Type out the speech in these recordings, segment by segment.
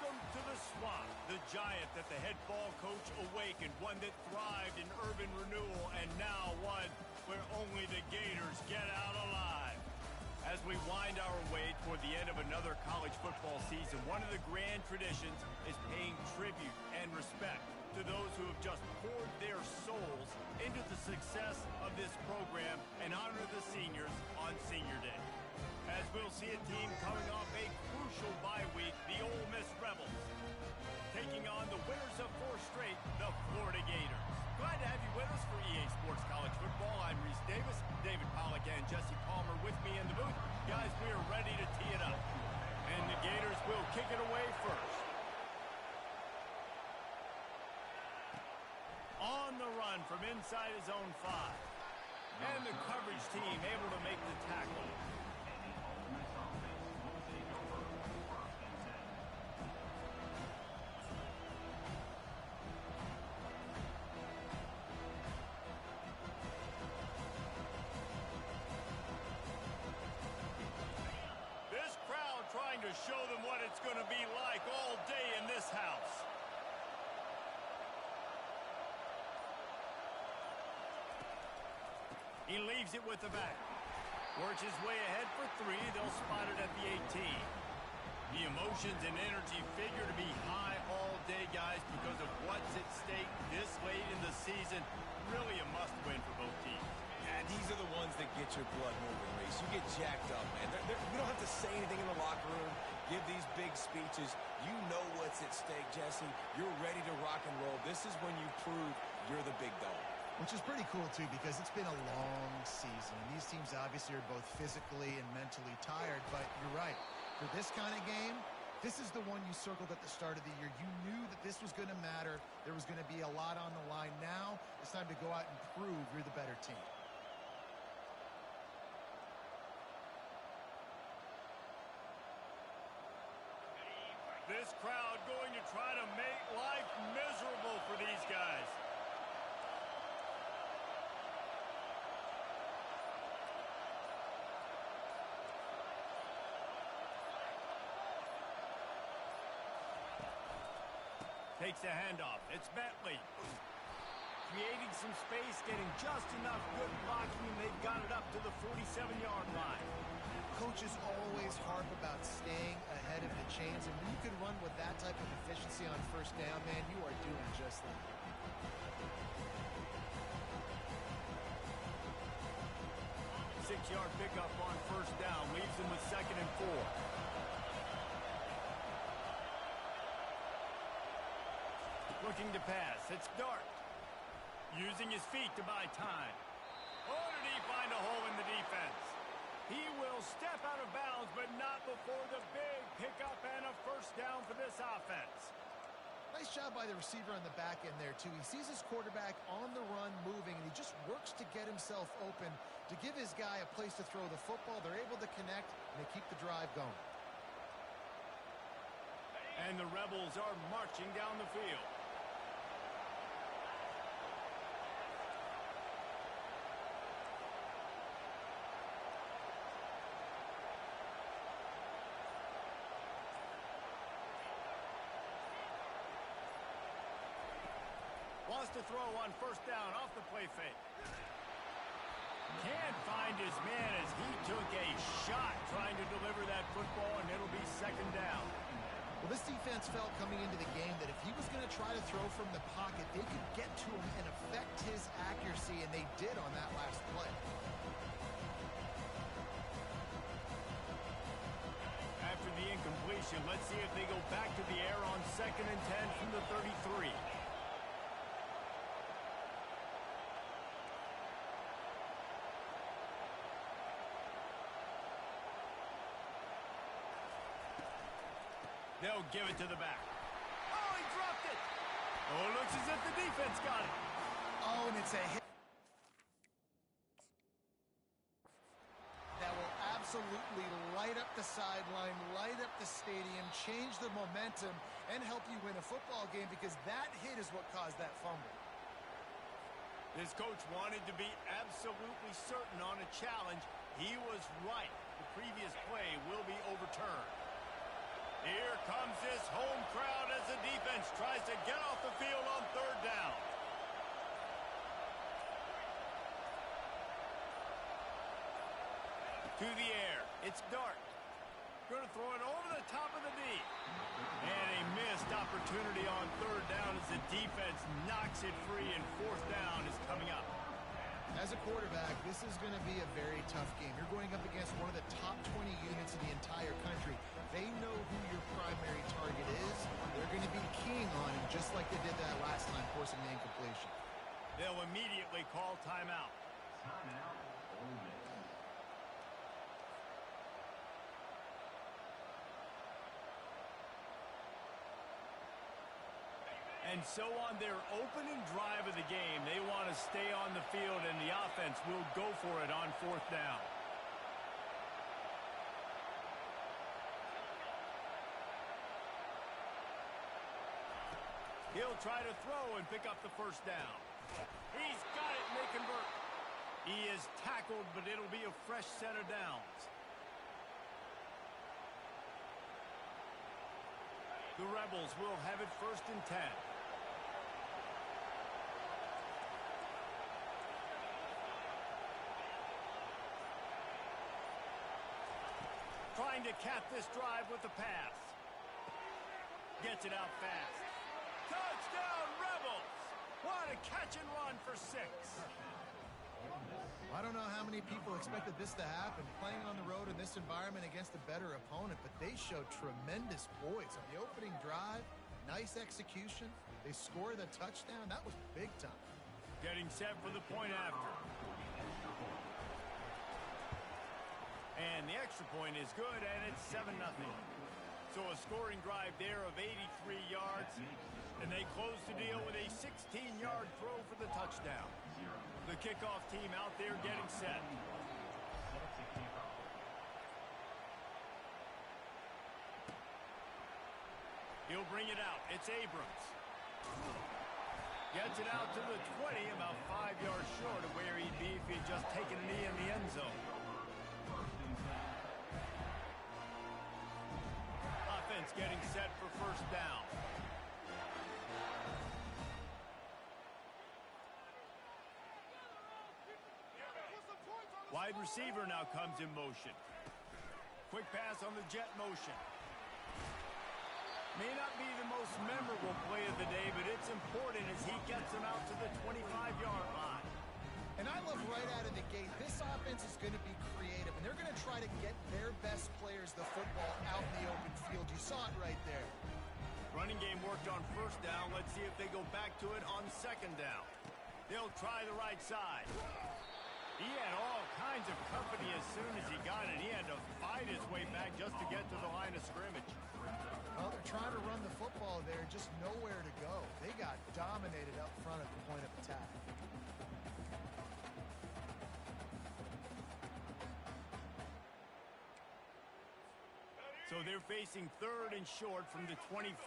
Welcome to the swamp, the giant that the head ball coach awakened, one that thrived in urban renewal, and now one where only the Gators get out alive. As we wind our way toward the end of another college football season, one of the grand traditions is paying tribute and respect to those who have just poured their souls into the success of this program and honor the seniors on Senior Day. As we'll see a team coming off a crucial bye week, the Ole Miss Rebels, taking on the winners of 4 straight, the Florida Gators. Glad to have you with us for EA Sports College Football. I'm Reese Davis, David Pollack, and Jesse Palmer with me in the booth. Guys, we are ready to tee it up. And the Gators will kick it away first. On the run from inside his own 5. And the coverage team able to make the tackle. Trying to show them what it's going to be like all day in this house. He leaves it with the back. Works his way ahead for 3. They'll spot it at the 18. The emotions and energy figure to be high all day, guys, because of what's at stake this late in the season. Really a must-win for both teams. And these are the ones that get your blood moving, Reese. You get jacked up, man. We don't have to say anything in the locker room, give these big speeches. You know what's at stake, Jesse. You're ready to rock and roll. This is when you prove you're the big dog. Which is pretty cool, too, because it's been a long season. And these teams obviously are both physically and mentally tired. But you're right. For this kind of game, this is the one you circled at the start of the year. You knew that this was going to matter. There was going to be a lot on the line. Now it's time to go out and prove you're the better team. This crowd going to try to make life miserable for these guys. Takes the handoff. It's Bentley. Creating some space, getting just enough good blocking, and they've got it up to the 47-yard line. Coaches always harp about staying ahead of the chains, and when you can run with that type of efficiency on first down, man, you are doing just that. 6-yard pickup on first down, leaves them with 2nd and 4. Looking to pass, it's Dart. Using his feet to buy time. Oh, did he find a hole in the defense? He will step out of bounds, but not before the big pickup and a first down for this offense. Nice job by the receiver on the back end there, too. He sees his quarterback on the run moving, and he just works to get himself open to give his guy a place to throw the football. They're able to connect, and they keep the drive going. And the Rebels are marching down the field. Wants to throw on first down off the play fake. Can't find his man as he took a shot trying to deliver that football, and it'll be 2nd down. Well, this defense felt coming into the game that if he was going to try to throw from the pocket, they could get to him and affect his accuracy, and they did on that last play. After the incompletion, let's see if they go back to the air on 2nd and 10 from the 33. They'll give it to the back. Oh, he dropped it. Oh, it looks as if the defense got it. Oh, and it's a hit that will absolutely light up the sideline, light up the stadium, change the momentum, and help you win a football game, because that hit is what caused that fumble. This coach wanted to be absolutely certain on a challenge. He was right. The previous play will be overturned. Here comes this home crowd as the defense tries to get off the field on third down. To the air. It's Dart. Going to throw it over the top of the D. And a missed opportunity on third down as the defense knocks it free, and fourth down is coming up. As a quarterback, this is going to be a very tough game. You're going up against one of the top 20 units in the entire country. They know who your primary target is. They're going to be keying on him just like they did that last time, forcing the incompletion. They'll immediately call timeout. Timeout, Ole Miss. And so on their opening drive of the game, they want to stay on the field, and the offense will go for it on fourth down. He'll try to throw and pick up the first down. He's got it, and they convert. He is tackled, but it'll be a fresh set of downs. The Rebels will have it 1st and 10. Trying to cap this drive with the pass. Gets it out fast. Touchdown, Rebels! What a catch and run for 6. I don't know how many people expected this to happen, playing on the road in this environment against a better opponent, but they showed tremendous poise on the opening drive. Nice execution. They score the touchdown. That was big time. Getting set for the point after. And the extra point is good, and it's 7-0. So a scoring drive there of 83 yards, and they close the deal with a 16-yard throw for the touchdown. The kickoff team out there getting set. He'll bring it out. It's Abrams. Gets it out to the 20, about 5 yards short of where he'd be if he'd just taken a knee in the end zone. Offense getting set for first down. Wide receiver now comes in motion. Quick pass on the jet motion. May not be the most memorable play of the day, but it's important as he gets them out to the 25-yard line. And I love right out of the gate, this offense is going to be creative, and they're going to try to get their best players the football out in the open field. You saw it right there. Running game worked on first down. Let's see if they go back to it on second down. They'll try the right side. He had all kinds of company as soon as he got it. He had to fight his way back just to get to the line of scrimmage. Well, they're trying to run the football there, just nowhere to go. They got dominated up front at the point of attack. So they're facing 3rd and short from the 25.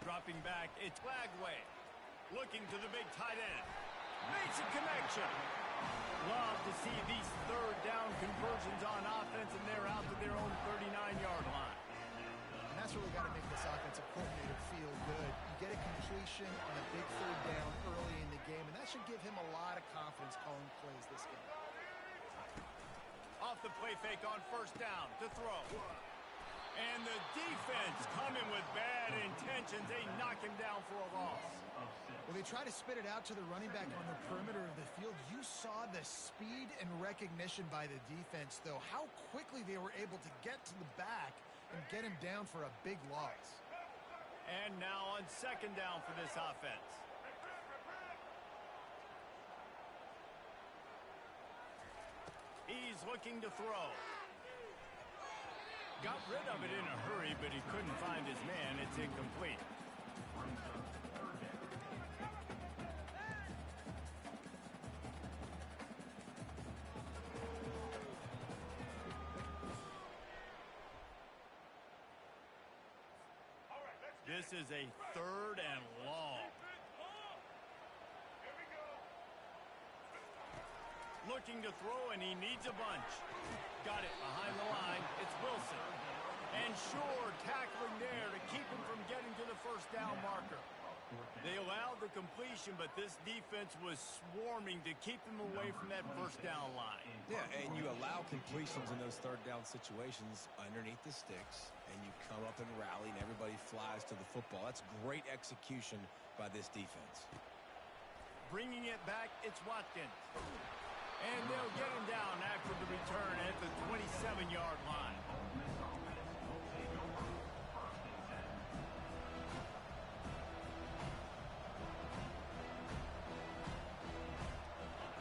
Dropping back, it's Lagway. Looking to the big tight end. Makes a connection. Love to see these 3rd down conversions on offense, and they're out to their own 39-yard line. And that's really got to make this offensive coordinator feel good. You get a completion on a big 3rd down early in the game, and that should give him a lot of confidence calling plays this game. Off the play fake on first down to throw. And the defense coming with bad intentions. They knock him down for a loss. Well, they try to spit it out to the running back on the perimeter of the field. You saw the speed and recognition by the defense, though. How quickly they were able to get to the back and get him down for a big loss. And now on second down for this offense. He's looking to throw. Got rid of it in a hurry, but he couldn't find his man. It's incomplete. This is a 3rd and long. looking to throw, and he needs a bunch. Got it behind the line. It's Wilson. And sure, tackling there to keep him from getting to the first down marker. They allowed the completion, but this defense was swarming to keep them away from that first down line. Yeah, and you allow completions in those third down situations underneath the sticks, and you come up and rally, and everybody flies to the football. That's great execution by this defense. Bringing it back, it's Watkins. And they'll get him down after the return at the 27-yard line.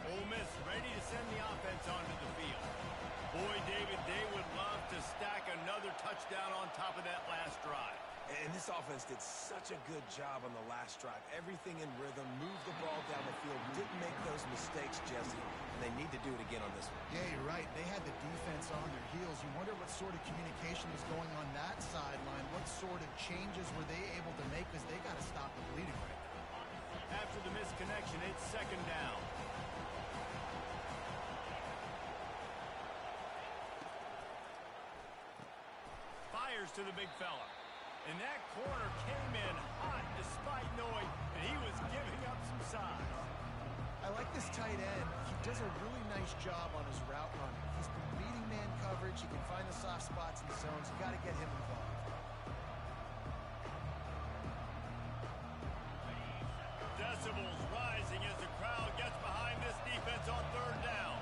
Ole Miss ready to send the offense onto the field. Boy, David, they would love to stack another touchdown on top of that last drive. And this offense did such a good job on the last drive. Everything in rhythm, moved the ball down the field, didn't make those mistakes, Jesse, and they need to do it again on this one. Yeah, you're right. They had the defense on their heels. You wonder what sort of communication was going on that sideline. What sort of changes were they able to make, because they got to stop the bleeding right now. After the misconnection, it's second down. Fires to the big fella. And that corner came in hot despite knowing that he was giving up some size. I like this tight end. He does a really nice job on his route running. He's been beating man coverage. He can find the soft spots in the zones. You got to get him involved. Decibels rising as the crowd gets behind this defense on third down.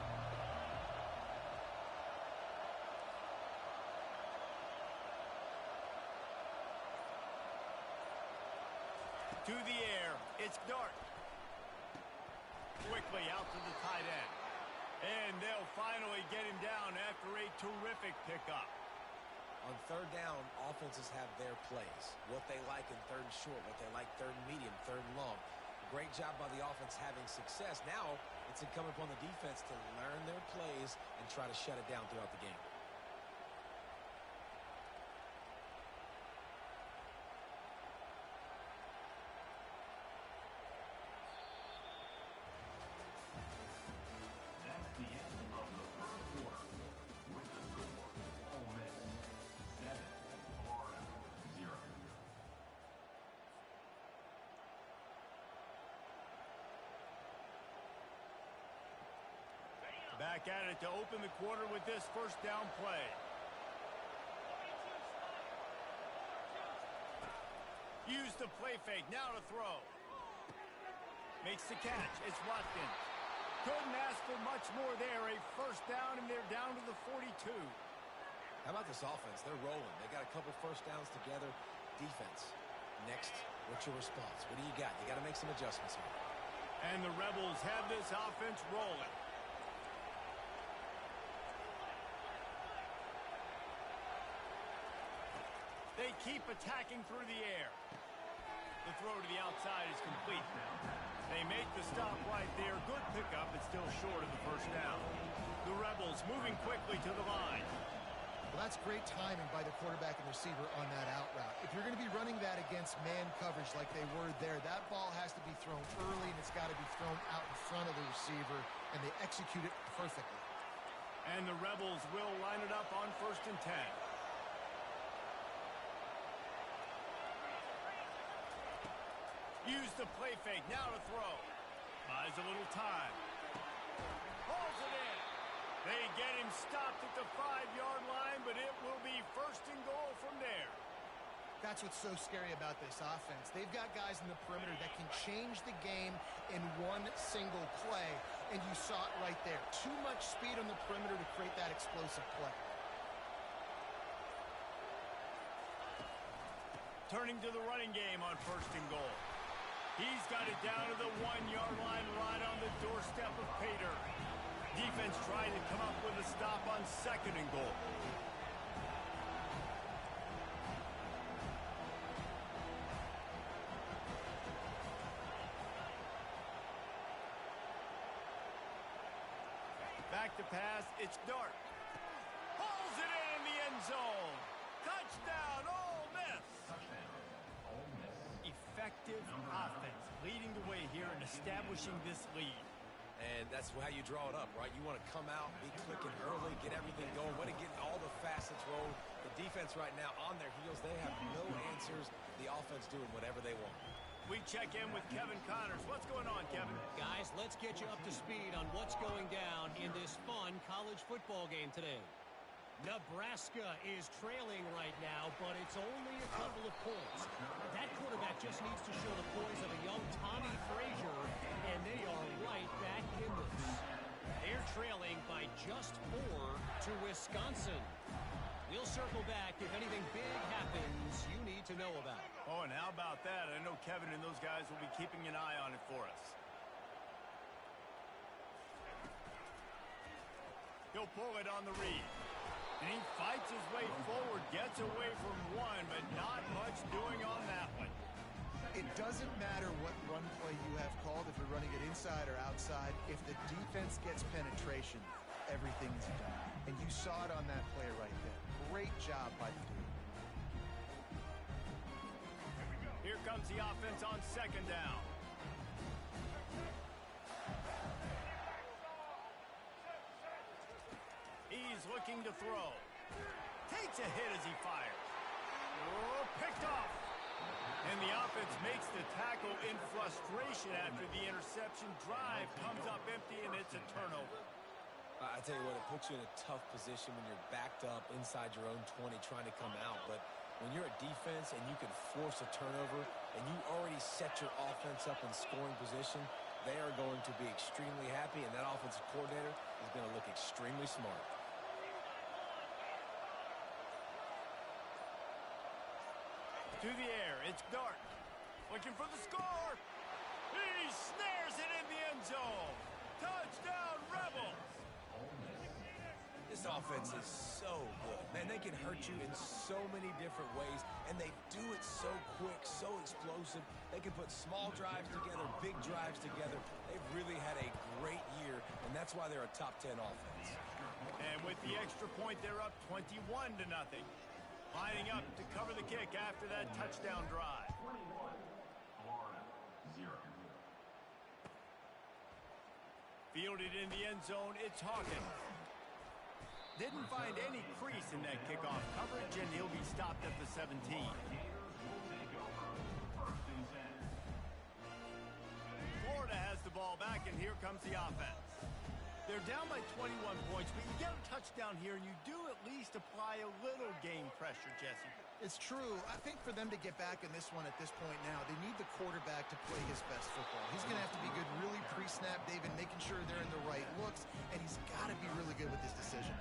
To the air, it's Dart. Quickly out to the tight end. And they'll finally get him down after a terrific pickup. On third down, offenses have their plays. What they like in third and short, what they like third and medium, third and long. Great job by the offense having success. Now it's incumbent upon the defense to learn their plays and try to shut it down throughout the game. That's the end of the first quarter. With the score, Ole Miss 7, Florida 0. Back at it to open the quarter with this first down play. Use the play fake, now to throw. Makes the catch, it's Watkins. Couldn't ask for much more there. A first down, and they're down to the 42. How about this offense? They're rolling. They got a couple first downs together. Defense. Next, what's your response? What do you got? You got to make some adjustments here. And the Rebels have this offense rolling. They keep attacking through the air. The throw to the outside is complete. They make the stop right there. Good pickup, but still short of the first down. The Rebels moving quickly to the line. Well, that's great timing by the quarterback and receiver on that out route. If you're going to be running that against man coverage like they were there, that ball has to be thrown early, and it's got to be thrown out in front of the receiver, and they execute it perfectly. And the Rebels will line it up on 1st and 10. Use the play fake, now to throw. Buys a little time. Hauls it in. They get him stopped at the 5-yard line, but it will be 1st and goal from there. That's what's so scary about this offense. They've got guys in the perimeter that can change the game in one single play, and you saw it right there. Too much speed on the perimeter to create that explosive play. Turning to the running game on 1st and goal. He's got it down to the 1-yard line right on the doorstep of Pater. Defense trying to come up with a stop on 2nd and goal. Back to pass, it's Dart. Pulls it in the end zone. Touchdown, Ole Miss. Touchdown, Ole Miss. Effective offense leading the way here and establishing this lead. And that's how you draw it up, right? You want to come out, be clicking early, get everything going, want to get all the facets rolling. The defense right now on their heels, they have no answers. The offense doing whatever they want. We check in with Kevin Connors. What's going on, Kevin? Guys, let's get you up to speed on what's going down in this fun college football game today. Nebraska is trailing right now, but it's only a couple of points. That quarterback just needs to show the poise of a young Tommy Frazier, and they are right back in this. They're trailing by just 4 to Wisconsin. We'll circle back if anything big happens you need to know about. Oh, and how about that? I know Kevin and those guys will be keeping an eye on it for us. He'll pull it on the read. And he fights his way forward, gets away from one, but not much doing on that one. It doesn't matter what run play you have called, if you're running it inside or outside. If the defense gets penetration, everything's done. And you saw it on that play right there. Great job by the dude. Here comes the offense on second down. He's looking to throw. Takes a hit as he fires. Oh, picked off. And the offense makes the tackle in frustration after the interception. Drive comes up empty, and it's a turnover. I tell you what, it puts you in a tough position when you're backed up inside your own 20 trying to come out. But when you're a defense and you can force a turnover and you already set your offense up in scoring position, they are going to be extremely happy, and that offensive coordinator is going to look extremely smart. To the air, it's Dart. Looking for the score. He snares it in the end zone. Touchdown, Rebels. This offense is so good. Man, they can hurt you in so many different ways, and they do it so quick, so explosive. They can put small drives together, big drives together. They've really had a great year, and that's why they're a top 10 offense. And with the extra point, they're up 21-0. Lining up to cover the kick after that touchdown drive. 21, Florida, 0. Fielded in the end zone, it's Hawkins. Didn't find any crease in that kickoff coverage, and he'll be stopped at the 17. Gators will take over. First and 10. Florida has the ball back, and here comes the offense. They're down by 21 points, but you get a touchdown here, and you do at least apply a little game pressure, Jesse. It's true. I think for them to get back in this one at this point now, they need the quarterback to play his best football. He's going to have to be good really pre-snap, David, making sure they're in the right looks, and he's got to be really good with his decision.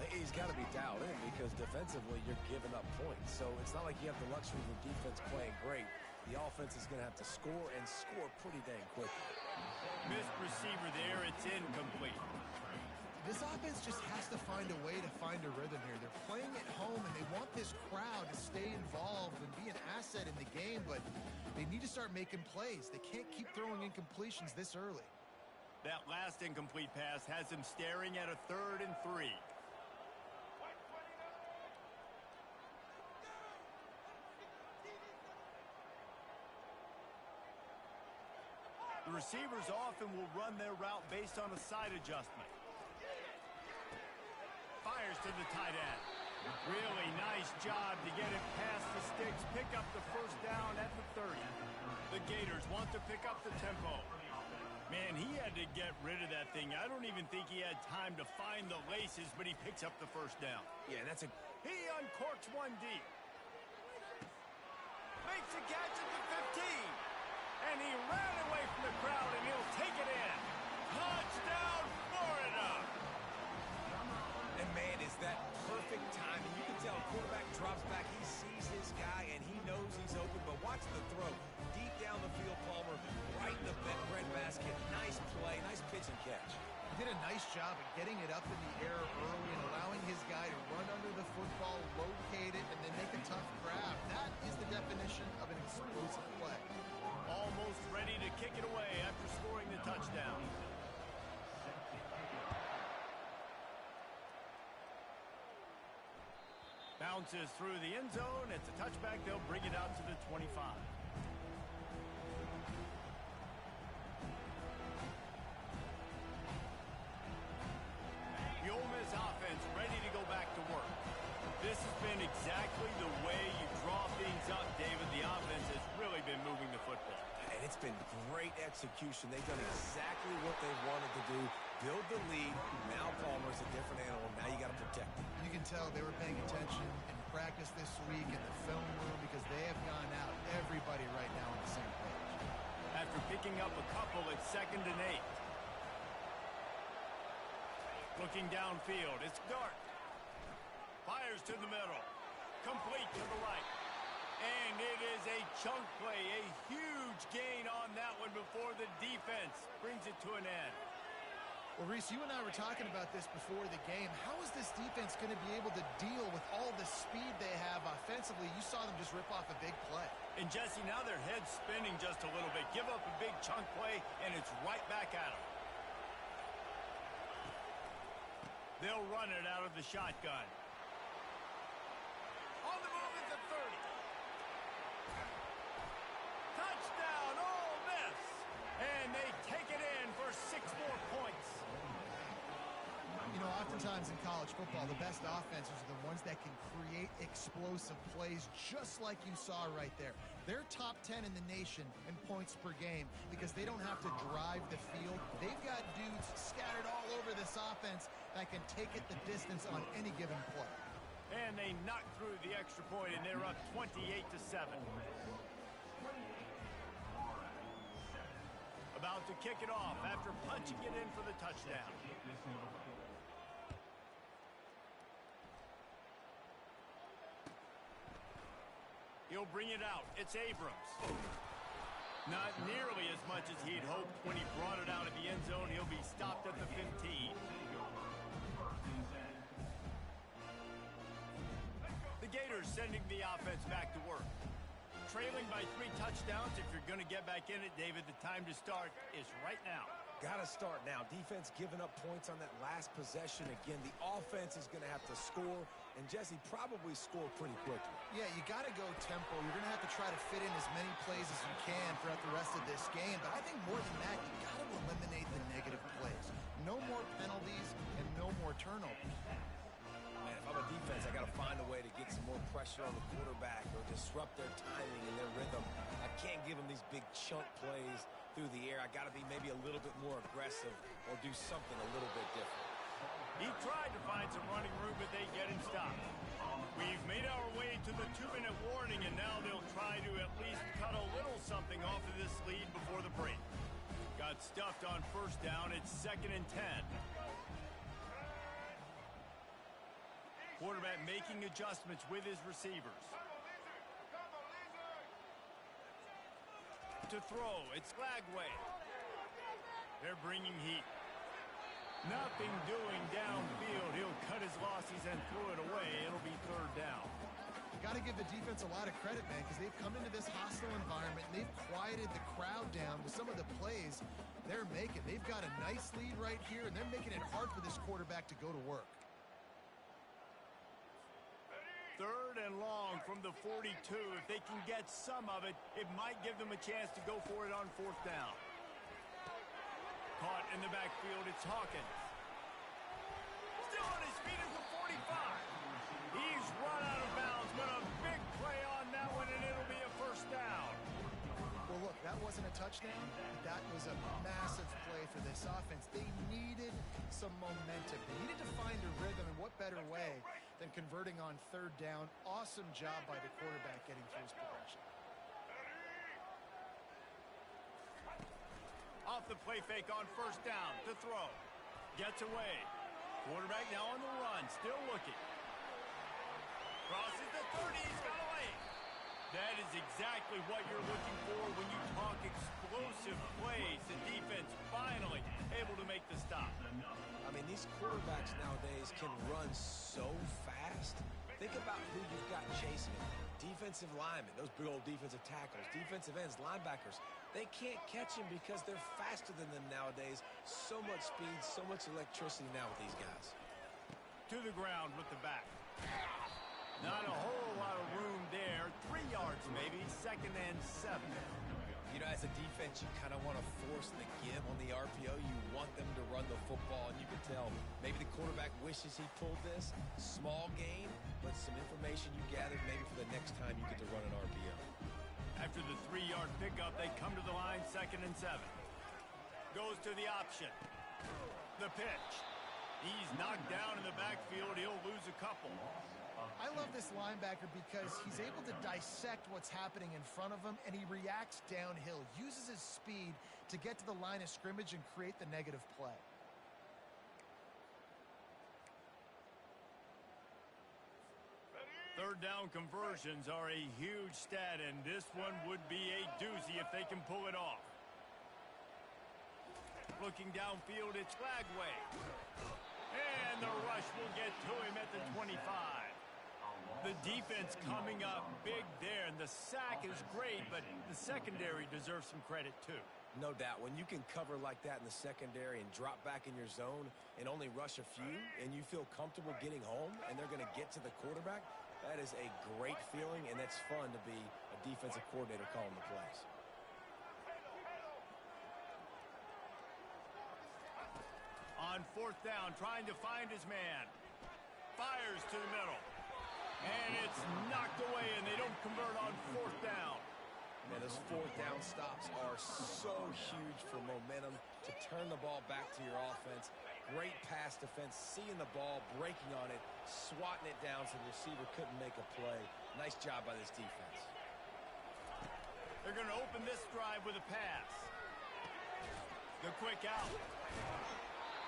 He's got to be dialed in because defensively you're giving up points. So it's not like you have the luxury of the defense playing great. The offense is going to have to score and score pretty dang quickly. Missed receiver there. It's incomplete. This offense just has to find a way to find a rhythm here. They're playing at home, and they want this crowd to stay involved and be an asset in the game, but they need to start making plays. They can't keep throwing incompletions this early. That last incomplete pass has him staring at a 3rd and 3. The receivers often will run their route based on a side adjustment. Fires to the tight end. Really nice job to get it past the sticks, pick up the first down at the 30. The Gators want to pick up the tempo. Man, he had to get rid of that thing. I don't even think he had time to find the laces, but he picks up the first down. Yeah, that's a... He uncorks one deep. Makes a catch at the 15. And he ran away from the crowd, and he'll take it in. Touchdown, Florida! And, man, is that perfect timing. You can tell quarterback drops back. He sees his guy, and he knows he's open. But watch the throw. Deep down the field, Palmer, right in the bread basket. Nice play, nice pitch and catch. He did a nice job of getting it up in the air early and allowing his guy to run under the football, locate it, and then make a tough grab. That is the definition of an explosive play. Almost ready to kick it away after scoring the touchdown. Bounces through the end zone. It's a touchback. They'll bring it out to the 25. exactly the way you draw things up, David. The offense has really been moving the football. And it's been great execution. They've done exactly what they wanted to do. Build the lead. Now Palmer's a different animal. Now you got to protect him. You can tell they were paying attention in practice this week in the film room because they have gone out everybody right now on the same page. After picking up a couple, it's 2nd and 8. Looking downfield, it's Dart. Fires to the middle. Complete to the right. And it is a chunk play, a huge gain on that one before the defense brings it to an end. Well, Reese, you and I were talking about this before the game. How is this defense going to be able to deal with all the speed they have offensively? You saw them just rip off a big play. And, Jesse, now their head's spinning just a little bit. Give up a big chunk play, and it's right back at them. They'll run it out of the shotgun. On the move at the 30. Touchdown, Ole Miss. And they take it in for 6 more points. You know, oftentimes in college football, the best offenses are the ones that can create explosive plays just like you saw right there. They're top 10 in the nation in points per game because they don't have to drive the field. They've got dudes scattered all over this offense that can take it the distance on any given play. And they knock through the extra point, and they're up 28-7. About to kick it off after punching it in for the touchdown. He'll bring it out. It's Abrams. Not nearly as much as he'd hoped when he brought it out of the end zone. He'll be stopped at the 15. The Gators sending the offense back to work. Trailing by 3 touchdowns. If you're going to get back in it, David, the time to start is right now. Got to start now. Defense giving up points on that last possession. Again, the offense is going to have to score, and Jesse probably score pretty quickly. Yeah, you got to go tempo. You're going to have to try to fit in as many plays as you can throughout the rest of this game. But I think more than that, you got to eliminate the negative plays. No more penalties and no more turnovers. Man, if I'm a defense, I got to find a way to get some more pressure on the quarterback or disrupt their timing and their rhythm. I can't give them these big chunk plays through the air. I got to be maybe a little bit more aggressive or do something a little bit different. He tried to find some running room, but they get him stopped. We've made our way to the 2-minute warning, and now they'll try to at least cut a little something off of this lead before the break. Got stuffed on 1st down. It's 2nd and 10. Quarterback making adjustments with his receivers. To throw, it's Lagway. They're bringing heat. Nothing doing downfield. He'll cut his losses and throw it away. It'll be 3rd down. Got to give the defense a lot of credit, man, because they've come into this hostile environment and they've quieted the crowd down with some of the plays they're making. They've got a nice lead right here, and they're making it hard for this quarterback to go to work. 3rd and long from the 42. If they can get some of it, it might give them a chance to go for it on 4th down. Caught in the backfield, it's Hawkins. Still on his feet at the 45. He's run out of bounds, but a big play on that one, and it'll be a 1st down. Well, look, that wasn't a touchdown. That was a massive play for this offense. They needed some momentum. They needed to find a rhythm, and what better way than converting on 3rd down. Awesome job by the quarterback getting through his progression. Off the play fake on 1st down to throw. Gets away. Quarterback now on the run, still looking. Crosses the 30, he's got away. That is exactly what you're looking for when you talk explosive plays. The defense finally able to make the stop. I mean, these quarterbacks nowadays can run so fast. Think about who you've got chasing them. Defensive linemen, those big old defensive tackles, defensive ends, linebackers. They can't catch him because they're faster than them nowadays. So much speed, so much electricity now with these guys. To the ground with the back. Not a whole lot of room there. 3 yards maybe, 2nd and 7. You know, as a defense, you kind of want to force the give on the RPO. You want them to run the football, and you can tell maybe the quarterback wishes he pulled this. Small gain, but some information you gathered maybe for the next time you get to run an RPO. After the 3-yard pickup, they come to the line, 2nd and 7. Goes to the option. The pitch. He's knocked down in the backfield. He'll lose a couple. I love this linebacker because he's able to dissect what's happening in front of him, and he reacts downhill, uses his speed to get to the line of scrimmage and create the negative play. Third down conversions are a huge stat, and this one would be a doozy if they can pull it off. Looking downfield, it's Flagway. And the rush will get to him at the 25. The defense coming up big there, and the sack is great, but the secondary deserves some credit too. No doubt. When you can cover like that in the secondary and drop back in your zone and only rush a few, and you feel comfortable getting home, and they're going to get to the quarterback, that is a great feeling, and that's fun to be a defensive coordinator calling the plays. On 4th down, trying to find his man. Fires to the middle. And it's knocked away, and they don't convert on 4th down. Man, those 4th down stops are so huge for momentum to turn the ball back to your offense. Great pass defense, seeing the ball, breaking on it, swatting it down so the receiver couldn't make a play. Nice job by this defense. They're going to open this drive with a pass. The quick out.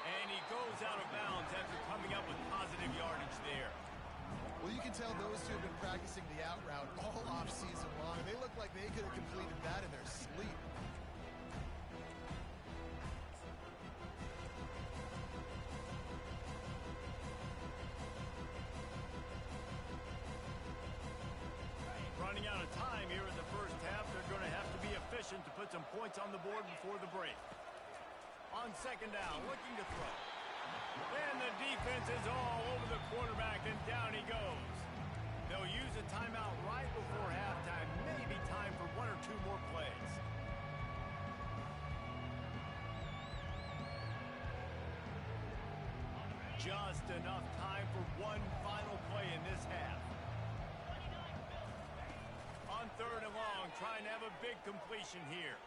And he goes out of bounds after coming up with positive yardage there. Well, you can tell those two have been practicing the out route all off-season long. They look like they could have completed that in their sleep. Running out of time here in the first half. They're going to have to be efficient to put some points on the board before the break. On 2nd down, looking to throw. And the defense is all over the quarterback, and down he goes. They'll use a timeout right before halftime. Maybe time for 1 or 2 more plays. Just enough time for one final play in this half. On 3rd and long, trying to have a big completion here.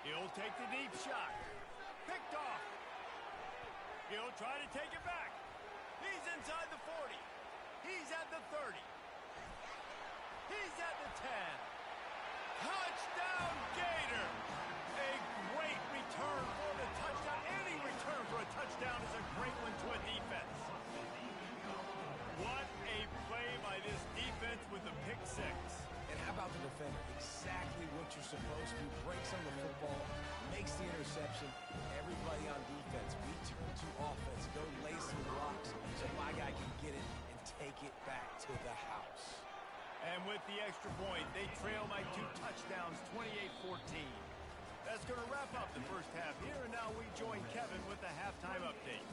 He'll take the deep shot. Picked off. He'll try to take it back. He's inside the 40. He's at the 30. He's at the 10. Touchdown, Gator! A great return for the touchdown. Any return for a touchdown is a great one to a defense. What a play by this defense with the pick 6. And how about the defender? Exactly what you're supposed to do. Breaks on the football, makes the interception. Everybody on defense, we turn to offense. Go lay some blocks so my guy can get it and take it back to the house. And with the extra point, they trail by 2 touchdowns, 28-14. That's going to wrap up the first half here, and now we join Kevin with the halftime update.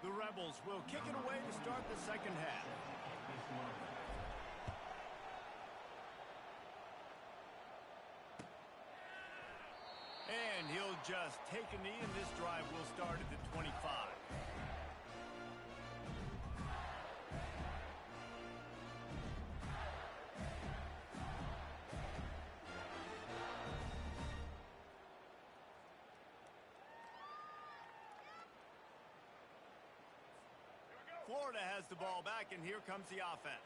The Rebels will kick it away to start the second half. And he'll just take a knee, and this drive will start at the 25. Florida has the ball back, and here comes the offense.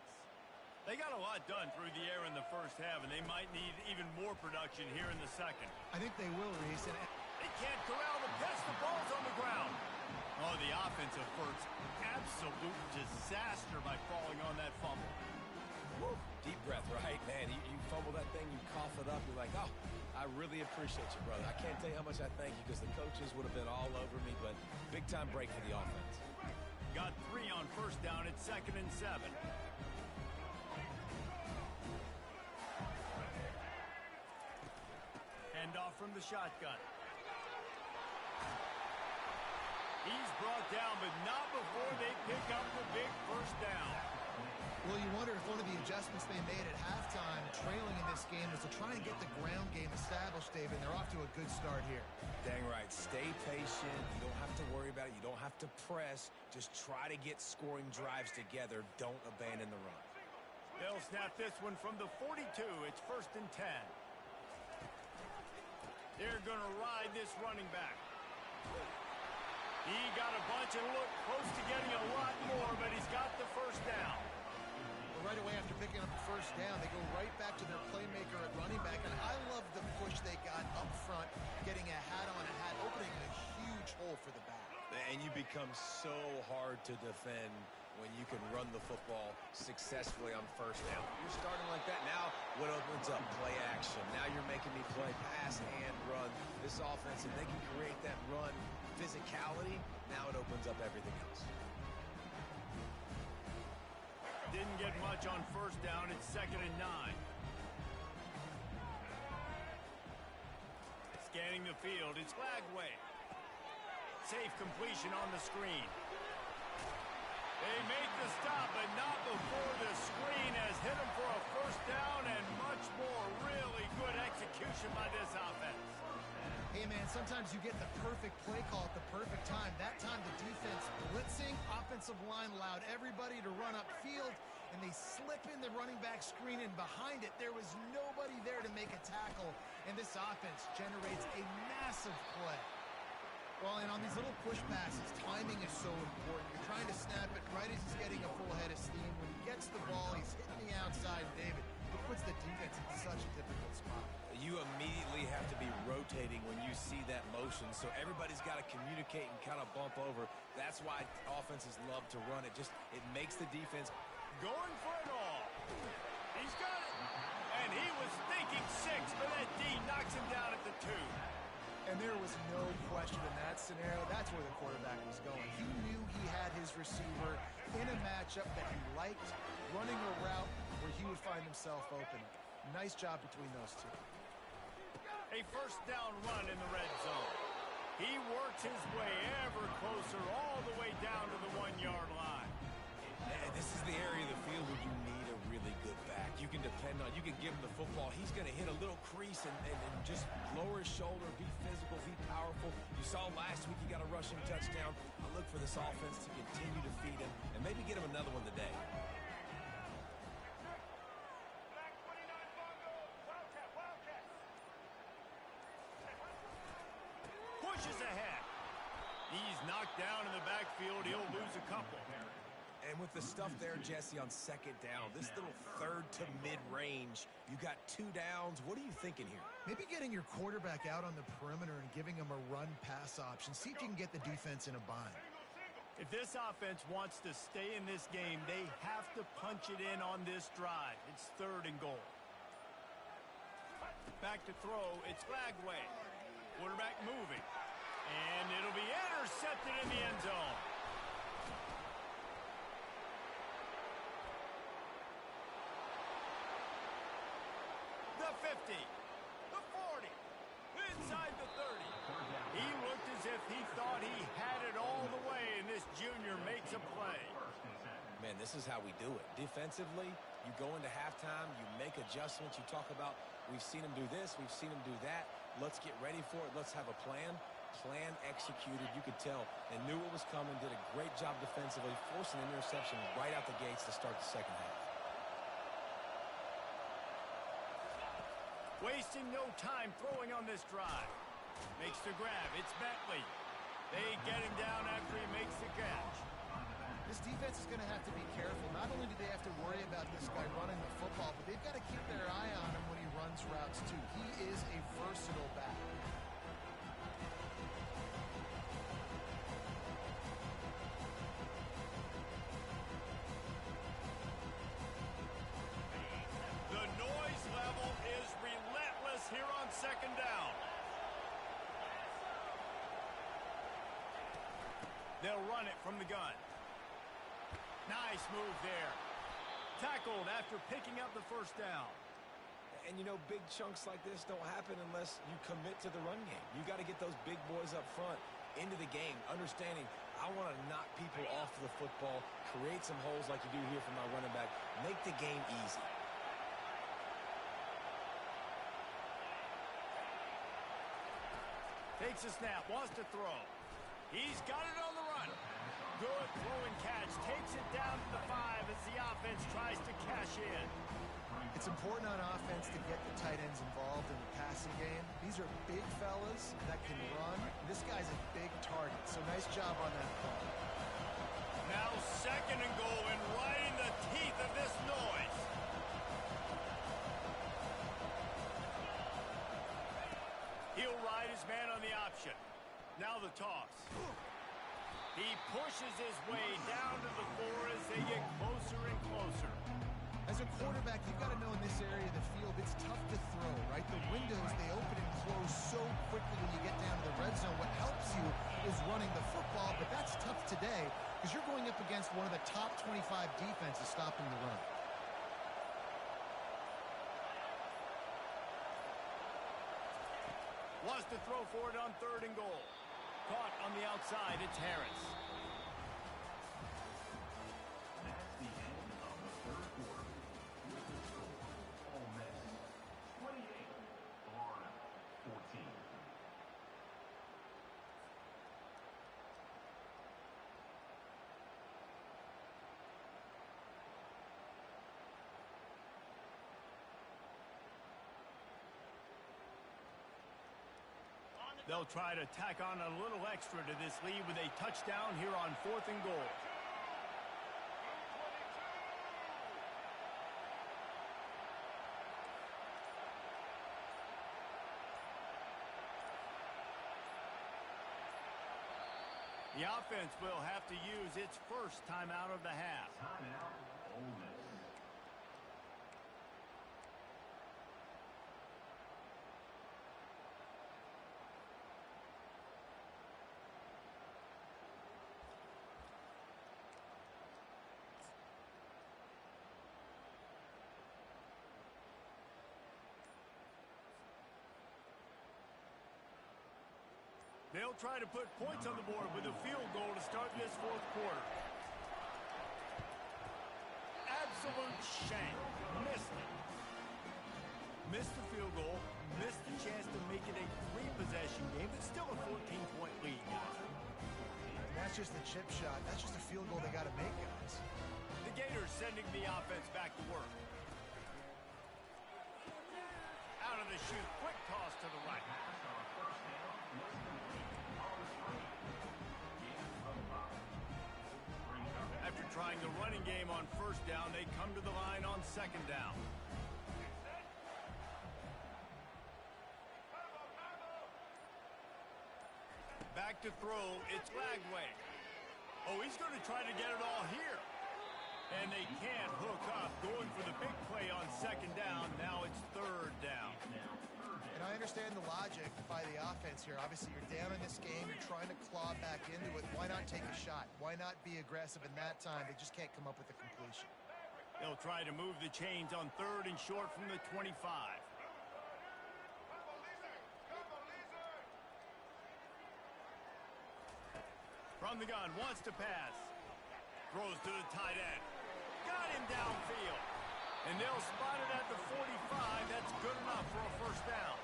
They got a lot done through the air in the first half, and they might need even more production here in the second. I think they will, Reese. And they can't corral the pitch. The ball's on the ground. Oh, the offensive effort's absolute disaster by falling on that fumble. Woo. Deep breath, right? Man, you fumble that thing, you cough it up, you're like, oh, I really appreciate you, brother. I can't tell you how much I thank you because the coaches would have been all over me, but big-time break for the offense. Got 3 on first down. It's 2nd and 7. Handoff from the shotgun. He's brought down, but not before they pick up the big first down. Well, you wonder if one of the adjustments they made at halftime, trailing in this game, was to try and get the ground game established, David. They're off to a good start here. Dang right. Stay patient. You don't have to worry about it. You don't have to press. Just try to get scoring drives together. Don't abandon the run. They'll snap this one from the 42. It's 1st and 10. They're going to ride this running back. He got a bunch and looked close to getting a lot more, but he's got the first down. Well, right away after picking up the first down, they go right back to their playmaker at running back. And I love the push they got up front, getting a hat on a hat, opening a huge hole for the back. And you become so hard to defend when you can run the football successfully on first down. You're starting like that. Now, what opens up? Play action. Now you're making me play pass and run. This offense, if they can create that run physicality, now it opens up everything else. Didn't get much on first down. It's 2nd and 9. Scanning the field. It's Lagway. Safe completion on the screen. They make the stop, but not before the screen has hit them for a first down and much more. Really good execution by this offense. Hey, man, sometimes you get the perfect play call at the perfect time. That time the defense blitzing, offensive line allowed everybody to run upfield, and they slip in the running back screen, and behind it there was nobody there to make a tackle, and this offense generates a massive play. Well, and on these little push passes, timing is so important. You're trying to snap it right as he's getting a full head of steam. When he gets the ball, he's hitting the outside, David. It puts the defense in such a difficult spot. You immediately have to be rotating when you see that motion, so everybody's got to communicate and kind of bump over. That's why offenses love to run it. It makes the defense going for it all. He's got it. And he was thinking 6, but that D knocks him down at the 2. And there was no question in that scenario. That's where the quarterback was going. He knew he had his receiver in a matchup that he liked, running a route where he would find himself open. Nice job between those two. A first down run in the red zone. He works his way ever closer all the way down to the 1-yard line. And this is the area of the field where you need a really good back. You can depend on, you can give him the football. He's going to hit a little crease and just lower his shoulder, be physical, be powerful. You saw last week he got a rushing touchdown. I look for this offense to continue to feed him and maybe get him another one today. Pushes ahead. He's knocked down in the backfield. He'll lose a couple. And with the stuff there, Jesse, on 2nd down, this little 3rd to mid-range, you got 2 downs. What are you thinking here? Maybe getting your quarterback out on the perimeter and giving him a run-pass option. See if you can get the defense in a bind. If this offense wants to stay in this game, they have to punch it in on this drive. It's 3rd and goal. Back to throw. It's Lagway. Quarterback moving. And it'll be intercepted in the end zone. The 50. The 40. Inside the 30. He looked as if he thought he had it all the way, and this junior makes a play. Man, this is how we do it. Defensively, you go into halftime, you make adjustments. You talk about, we've seen him do this, we've seen him do that. Let's get ready for it. Let's have a plan. Plan executed. You could tell they knew what was coming, did a great job defensively, forcing an interception right out the gates to start the second half. Wasting no time throwing on this drive. Makes the grab. It's Bentley. They get him down after he makes the catch. This defense is going to have to be careful. Not only do they have to worry about this guy running the football, but they've got to keep their eye on him when he runs routes too. He is a versatile back. The noise level is relentless here on 2nd down. They'll run it from the gun. Nice move there. Tackled after picking up the first down. And, you know, big chunks like this don't happen unless you commit to the run game. You got to get those big boys up front. into the game, understanding I want to knock people off the football, create some holes like you do here for my running back, make the game easy. Takes a snap, wants to throw. He's got it on the run. Good throw and catch. Takes it down to the 5 as the offense tries to cash in. It's important on offense to get the tight ends involved in the passing game. These are big fellas that can run. This guy's a big target, so nice job on that play. Now 2nd and goal, and right in the teeth of this noise. He'll ride his man on the option. Now the toss. He pushes his way down to the 4 as they get closer and closer. As a quarterback, you've got to know in this area of the field, it's tough to throw, right? The windows, they open and close so quickly when you get down to the red zone. What helps you is running the football, but that's tough today because you're going up against one of the top 25 defenses stopping the run. Wants to throw for it on 3rd and goal. Caught on the outside, it's Harris. That's the end of the 3rd quarter. With the score, Ole Miss 28, Florida 14. They'll try to tack on a little extra to this lead with a touchdown here on 4th and goal. The offense will have to use its first timeout of the half. Timeout, Ole Miss. They'll try to put points on the board with a field goal to start this 4th quarter. Absolute shank. Missed it. Missed the field goal. Missed the chance to make it a 3-possession game, but still a 14-point lead, guys. And that's just the chip shot. That's just a field goal they got to make, guys. The Gators sending the offense back to work. Out of the chute. Quick toss to the right. After trying the running game on 1st down, they come to the line on 2nd down. Back to throw, it's Lagway. Oh, he's going to try to get it all here. And they can't hook up, going for the big play on 2nd down. Now it's 3rd down. And I understand the logic by the offense here. Obviously, you're down in this game. You're trying to claw back into it. Why not take a shot? Why not be aggressive in that time? They just can't come up with a completion. They'll try to move the chains on 3rd and short from the 25. From the gun, wants to pass. Throws to the tight end. Got him downfield. And they'll spot it at the 45. That's good enough for a 1st down.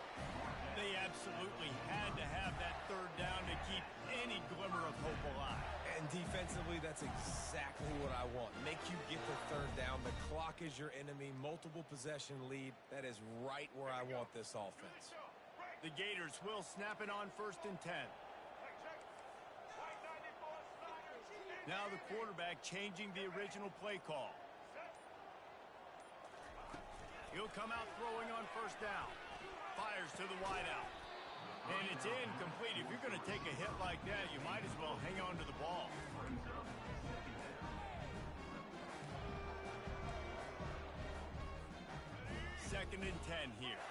They absolutely had to have that 3rd down to keep any glimmer of hope alive. And defensively, that's exactly what I want. Make you get the 3rd down. The clock is your enemy. Multiple possession lead. That is right where I want this offense. The Gators will snap it on 1st and 10. Now the quarterback changing the original play call. He'll come out throwing on 1st down. Fires to the wideout. And it's incomplete. If you're going to take a hit like that, you might as well hang on to the ball. Second and 10 here.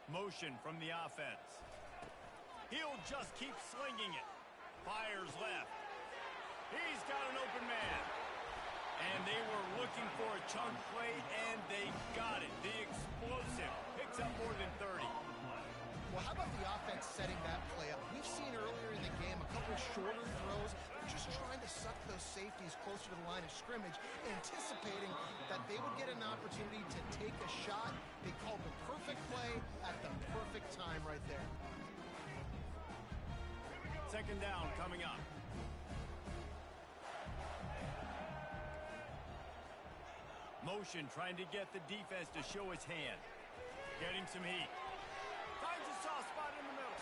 Motion from the offense. He'll just keep slinging it. Fires left. He's got an open man. And they were looking for a chunk play, and they got it. The explosive picks up more than 30. Well, how about the offense setting that play up? We've seen earlier in the game a couple shorter throws, just trying to suck those safeties closer to the line of scrimmage, anticipating that they would get an opportunity to take a shot. They called the perfect play at the perfect time right there. Second down coming up. Motion trying to get the defense to show its hand. Getting some heat. Finds a soft spot in the middle.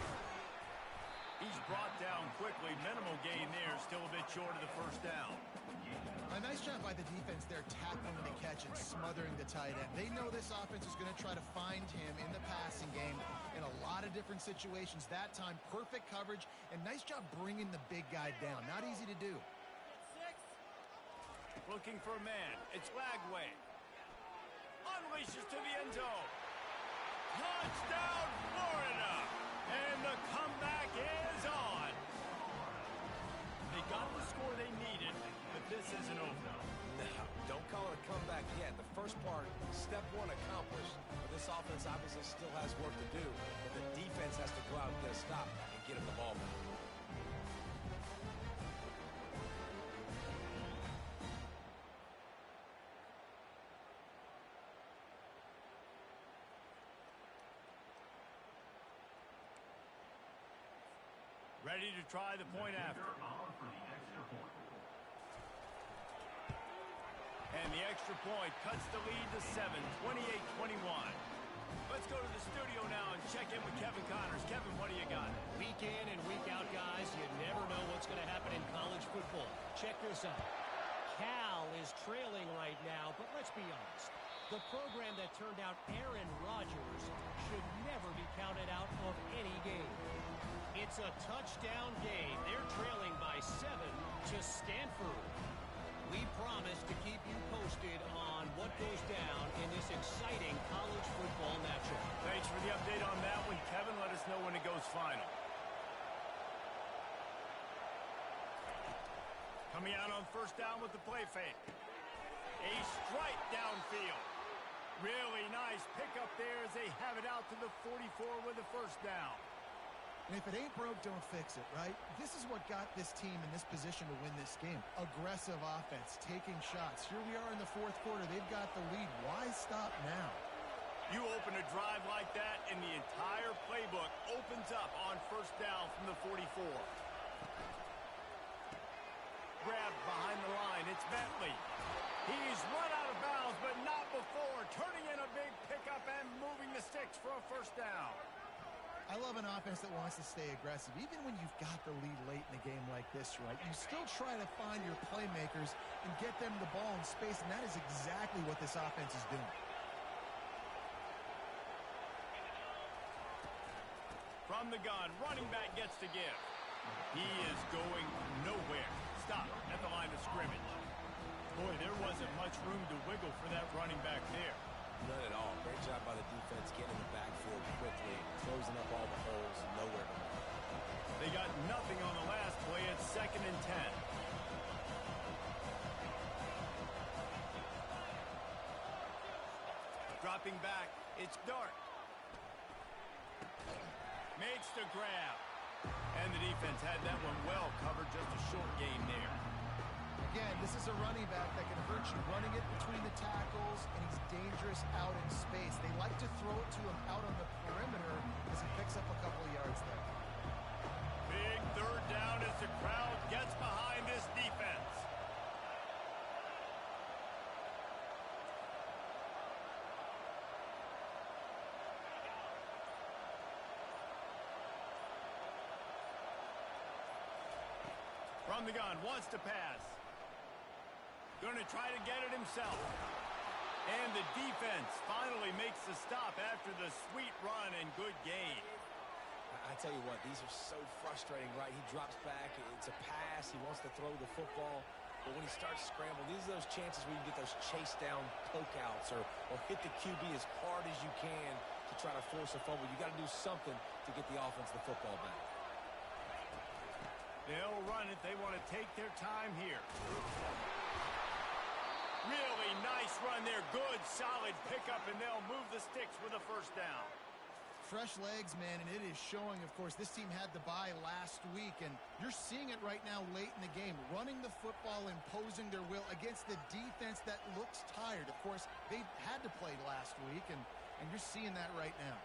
He's brought down quickly. Minimal gain there. Still a bit short of the first down. A nice job by the defense there, tackling the catch and smothering the tight end. They know this offense is going to try to find him in the passing game in a lot of different situations. That time, perfect coverage, and nice job bringing the big guy down. Not easy to do. Looking for a man. It's Lagway. Unleashes to the end zone. Touchdown, Florida! And the comeback is on. They got the score they needed, but this isn't over. No, don't call it a comeback yet. The first part, step one accomplished. But this offense obviously still has work to do. But the defense has to go out and get a stop and get him the ball back. Ready to try the point after. And the extra point cuts the lead to 7, 28-21. Let's go to the studio now and check in with Kevin Connors. Kevin, what do you got? Week in and week out, guys, you never know what's going to happen in college football. Check this out. Cal is trailing right now, but let's be honest. The program that turned out Aaron Rodgers should never be counted out of any game. It's a touchdown game. They're trailing by 7 to Stanford. We promise to keep you posted on what goes down in this exciting college football matchup. Thanks for the update on that one, Kevin. Let us know when it goes final. Coming out on first down with the play fake. A strike downfield. Really nice pickup there as they have it out to the 44 with the first down. And if it ain't broke, don't fix it, right? This is what got this team in this position to win this game. Aggressive offense, taking shots. Here we are in the fourth quarter. They've got the lead. Why stop now? You open a drive like that, and the entire playbook opens up on first down from the 44. Grabbed behind the line. It's Bentley. He's run out of bounds, but not before. Turning in a big pickup and moving the sticks for a first down. I love an offense that wants to stay aggressive. Even when you've got the lead late in a game like this, right, you still try to find your playmakers and get them the ball in space, and that is exactly what this offense is doing. From the gun, running back gets to give. He is going nowhere. Stop at the line of scrimmage. Boy, there wasn't much room to wiggle for that running back there. None at all. Great job by the defense getting in the backfield quickly, closing up all the holes, nowhere to run. They got nothing on the last play. It's 2nd and 10. Dropping back, it's Dart. Makes the grab. And the defense had that one well covered, just a short gain there. Again, this is a running back that can hurt you, running it between the tackles, and he's dangerous out in space. They like to throw it to him out on the perimeter as he picks up a couple of yards there. Big third down as the crowd gets behind this defense. From the gun, wants to pass. Going to try to get it himself. And the defense finally makes the stop after the sweet run and good gain. I tell you what, these are so frustrating, right? He drops back. It's a pass. He wants to throw the football. But when he starts scrambling, these are those chances where you get those chase down poke outs or hit the QB as hard as you can to try to force a fumble. You got to do something to get the offense the football back. They'll run it. They want to take their time here. Really nice run there. Good, solid pickup, and they'll move the sticks with a first down. Fresh legs, man, and it is showing, of course. This team had the bye last week, and you're seeing it right now late in the game. Running the football, imposing their will against the defense that looks tired. Of course, they had to play last week, and you're seeing that right now.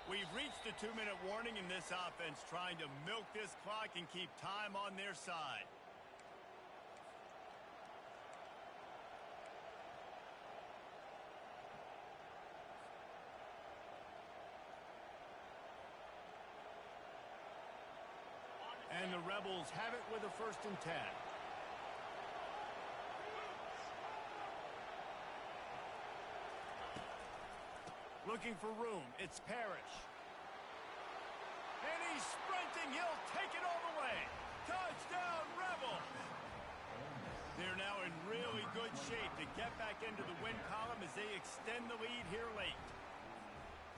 We've reached the 2-minute warning in this offense, trying to milk this clock and keep time on their side. And the Rebels have it with a 1st and 10. Looking for room. It's Parrish. And he's sprinting. He'll take it all the way. Touchdown, Rebels! They're now in really good shape to get back into the win column as they extend the lead here late.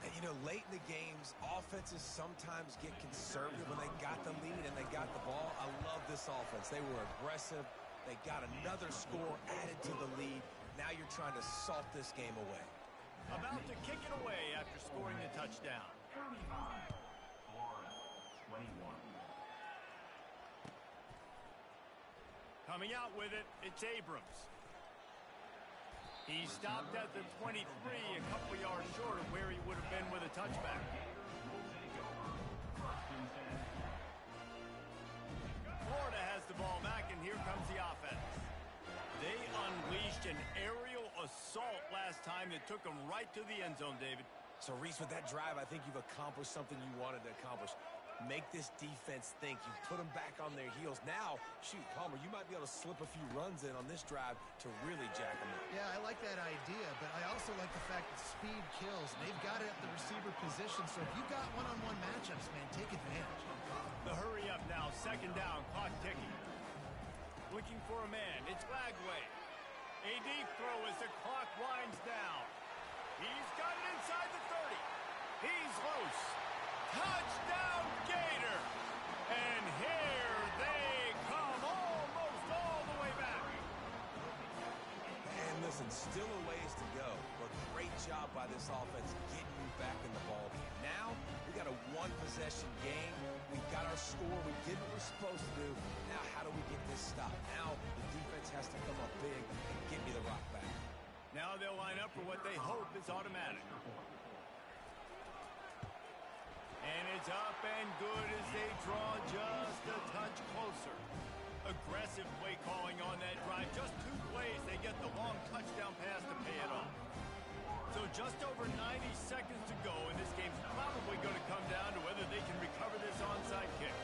And, you know, late in the games, offenses sometimes get conservative when they got the lead and they got the ball. I love this offense. They were aggressive. They got another score added to the lead. Now you're trying to salt this game away. About to kick it away after scoring the touchdown. 35, Florida, 21. Coming out with it, it's Abrams. He stopped at the 23, a couple yards short of where he would have been with a touchback. Florida has the ball back, and here comes the offense. They unleashed an aerial assault last time that took them right to the end zone, David. So, Reese, with that drive, I think you've accomplished something you wanted to accomplish. Make this defense think. You put them back on their heels. Now, shoot, Palmer, you might be able to slip a few runs in on this drive to really jack them up. Yeah, I like that idea, but I also like the fact that speed kills. They've got it at the receiver position, so if you've got one-on-one matchups, man, take advantage. The hurry up now, 2nd down, clock ticking. Looking for a man, it's Lagway. A deep throw as the clock winds down. He's got it inside the 30. He's loose. Touchdown, Gator! And here they come, almost all the way back. And listen, still a ways to go, but great job by this offense getting you back in the ball game. Now, we got a one-possession game. We got our score. We did what we're supposed to do. Now, how do we get this stopped? Now, the defense has to come up big and get me the rock back. Now they'll line up for what they hope is automatic. And it's up and good as they draw just a touch closer. Aggressive play calling on that drive. Just 2 plays, they get the long touchdown pass to pay it off. So just over 90 seconds to go, and this game's probably going to come down to whether they can recover this onside kick.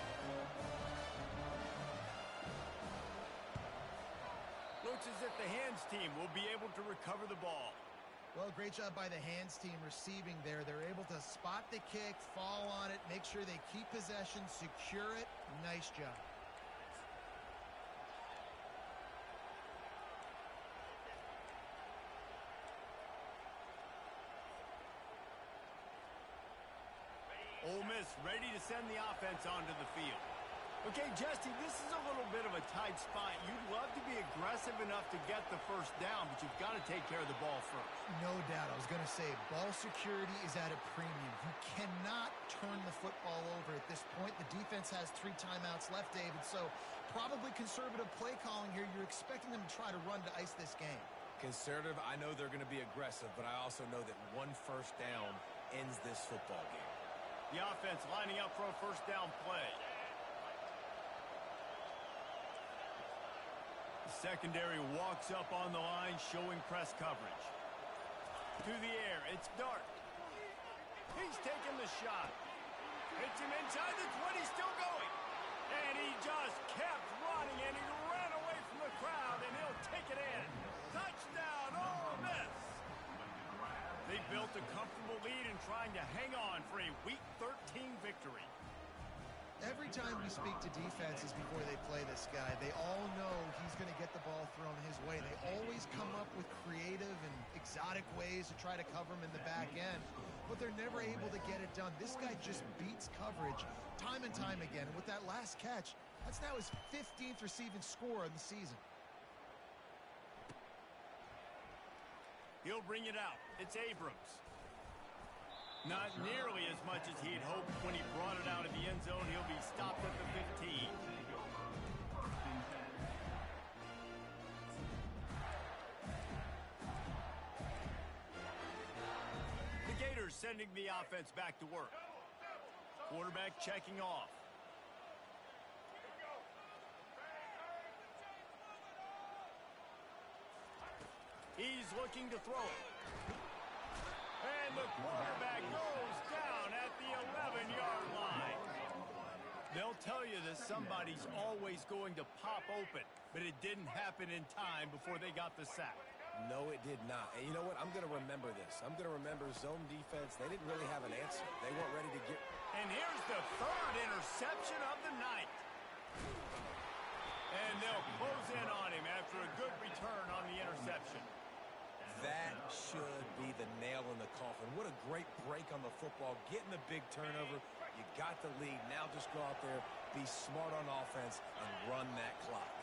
Looks as if the hands team will be able to recover the ball. Well, great job by the hands team receiving there. They're able to spot the kick, fall on it, make sure they keep possession, secure it. Nice job. Ole Miss ready to send the offense onto the field. Okay, Jesse, this is a little bit of a tight spot. You'd love to be aggressive enough to get the first down, but you've got to take care of the ball first. No doubt. I was going to say, ball security is at a premium. You cannot turn the football over at this point. The defense has 3 timeouts left, David, so probably conservative play calling here. You're expecting them to try to run to ice this game. Conservative, I know they're going to be aggressive, but I also know that 1 first down ends this football game. The offense lining up for a first down play. The secondary walks up on the line, showing press coverage. To the air, it's Dart. He's taking the shot. Hits him inside the 20, still going. And he just kept running, and he ran away from the crowd, and he'll take it in. Touchdown, Ole Miss. They built a comfortable lead and trying to hang on for a Week 13 victory. Every time we speak to defenses before they play this guy, they all know he's going to get the ball thrown his way. They always always come up with creative and exotic ways to try to cover him in the back end, but they're never able to get it done. This guy just beats coverage time and time again. And with that last catch, that's now his 15th receiving score in the season. He'll bring it out. It's Abrams. Not nearly as much as he'd hoped when he brought it out of the end zone. He'll be stopped at the 15. The Gators sending the offense back to work. Quarterback checking off. He's looking to throw it. And the quarterback goes down at the 11-yard line. They'll tell you that somebody's always going to pop open, but it didn't happen in time before they got the sack. No, it did not. And you know what? I'm going to remember this. I'm going to remember zone defense. They didn't really have an answer. They weren't ready to get... And here's the third interception of the night. And they'll close in on him after a good return on the interception. That should be the nail in the coffin. What a great break on the football. Getting the big turnover. You got the lead. Now just go out there, be smart on offense, and run that clock.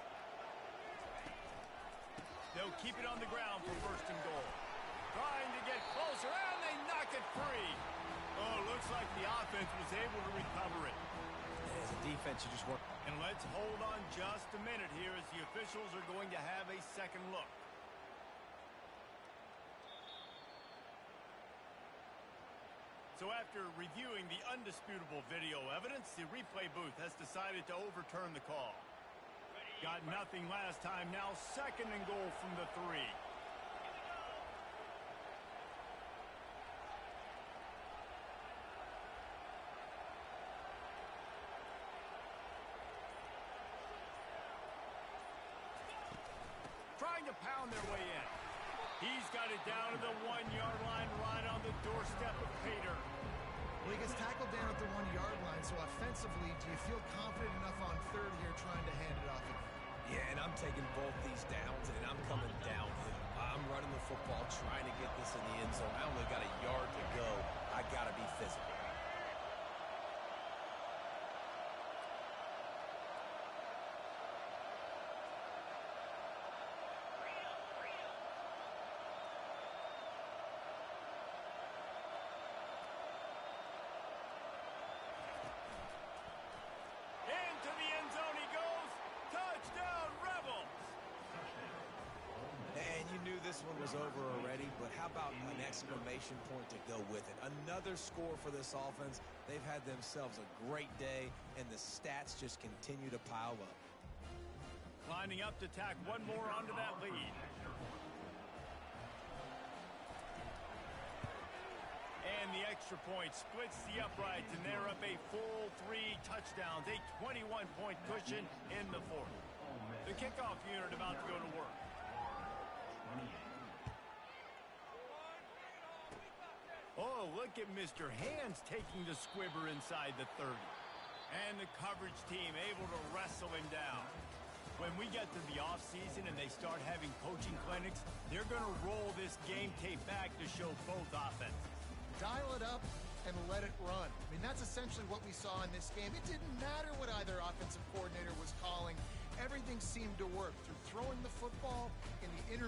They'll keep it on the ground for first and goal. Trying to get closer, and they knock it free. Oh, looks like the offense was able to recover it. As a defense, you just work. And let's hold on just a minute here as the officials are going to have a second look. So after reviewing the undisputable video evidence, the replay booth has decided to overturn the call. Got nothing last time, now second and goal from the 3. Trying to pound their way in. He's got it down to the 1-yard line, right on the doorstep of Pater. Well, he gets tackled down at the 1-yard line, so offensively, do you feel confident enough on third here trying to hand it off again? Yeah, and I'm taking both these downs, and I'm coming downhill. I'm running the football, trying to get this in the end zone. I only got a yard to go. I got to be physical. Into the end zone he goes. Touchdown, Rebels! And you knew this one was over already, but how about an exclamation point to go with it? Another score for this offense. They've had themselves a great day, and the stats just continue to pile up. Lining up to tack one more onto that lead. And the extra point splits the uprights, and they're up a full 3 touchdowns, a 21-point cushion in the 4th. The kickoff unit about to go to work. Oh, look at Mr. Hands taking the squibber inside the 30. And the coverage team able to wrestle him down. When we get to the offseason and they start having coaching clinics, they're going to roll this game tape back to show both offenses. Dial it up and let it run. I mean, that's essentially what we saw in this game. It didn't matter what either offensive coordinator was calling. Everything seemed to work through throwing the football in the intermediate.